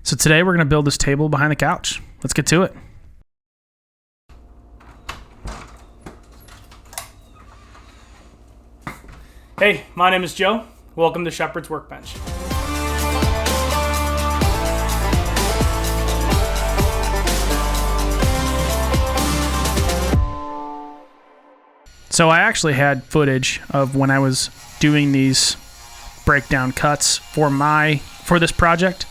So today we're going to build this table behind the couch. Let's get to it. Hey, my name is Joe. Welcome to Shepherd's Workbench. So I actually had footage of when I was doing these breakdown cuts for this project,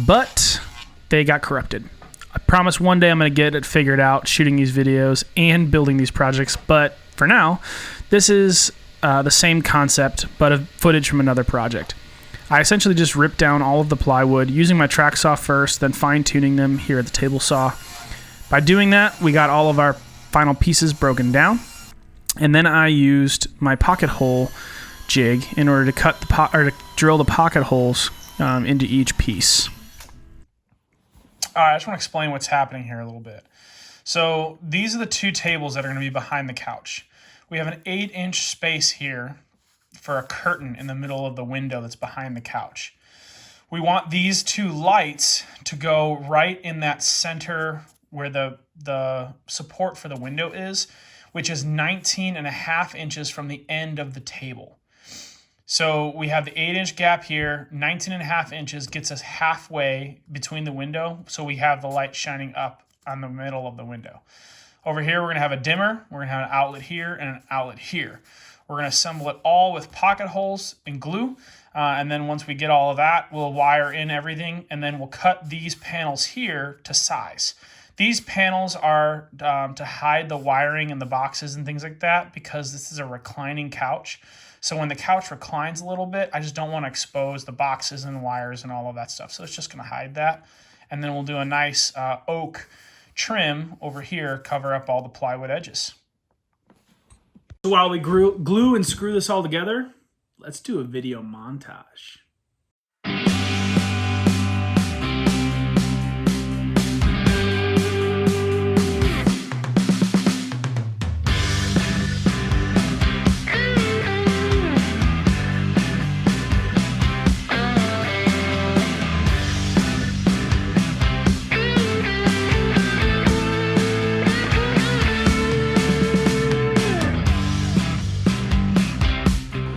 but they got corrupted. I promise one day I'm going to get it figured out, shooting these videos and building these projects, but for now, this is the same concept, but a footage from another project. I essentially just ripped down all of the plywood using my track saw first, then fine-tuning them here at the table saw. By doing that, we got all of our final pieces broken down, and then I used my pocket hole jig in order to to drill the pocket holes into each piece. All right, I just want to explain what's happening here a little bit. So these are the two tables that are going to be behind the couch. We have an 8-inch space here for a curtain in the middle of the window that's behind the couch. We want these two lights to go right in that center where the support for the window is, which is 19.5 inches from the end of the table. So we have the 8-inch gap here, 19.5 inches gets us halfway between the window, so we have the light shining up on the middle of the window. Over here, we're going to have a dimmer, we're going to have an outlet here and an outlet here. We're going to assemble it all with pocket holes and glue, and then once we get all of that, we'll wire in everything, and then we'll cut these panels here to size. These panels are to hide the wiring and the boxes and things like that, because this is a reclining couch. So when the couch reclines a little bit, I just don't want to expose the boxes and wires and all of that stuff. So it's just going to hide that. And then we'll do a nice oak trim over here, cover up all the plywood edges. So while we glue and screw this all together, let's do a video montage.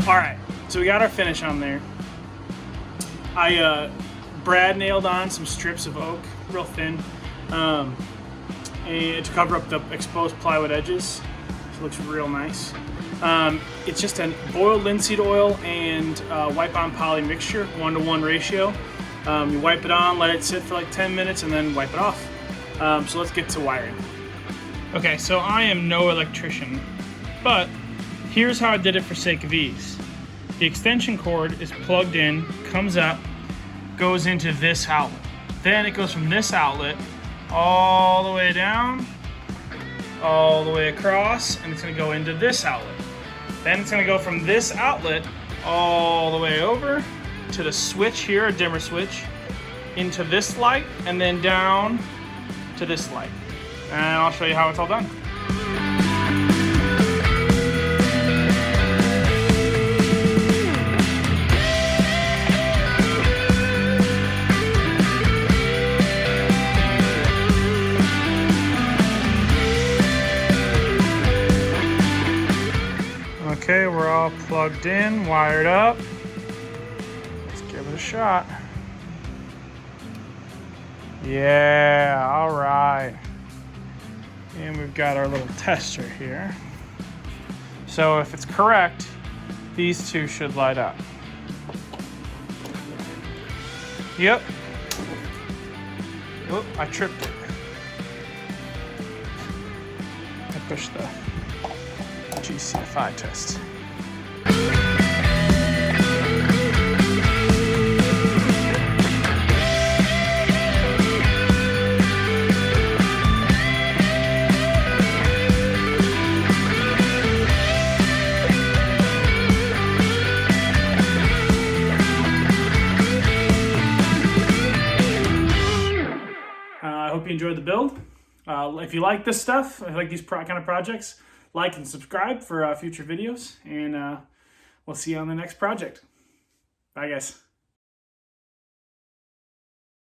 Alright, so we got our finish on there. Brad nailed on some strips of oak, real thin, and to cover up the exposed plywood edges. So it looks real nice. It's just a boiled linseed oil and wipe-on poly mixture, 1-to-1 ratio. You wipe it on, let it sit for like 10 minutes, and then wipe it off. So let's get to wiring. Okay, so I am no electrician, but here's how I did it for sake of ease. The extension cord is plugged in, comes up, goes into this outlet. Then it goes from this outlet all the way down, all the way across, and it's going to go into this outlet. Then it's going to go from this outlet all the way over to the switch here, a dimmer switch, into this light, and then down to this light. And I'll show you how it's all done. Okay, we're all plugged in, wired up. Let's give it a shot. Yeah, all right. And we've got our little tester here. So if it's correct, these two should light up. Yep. Oh, I tripped it. I pushed the GCFI test. I hope you enjoyed the build. If you like this stuff, if you like these kind of projects, like and subscribe for future videos, and we'll see you on the next project. Bye, guys.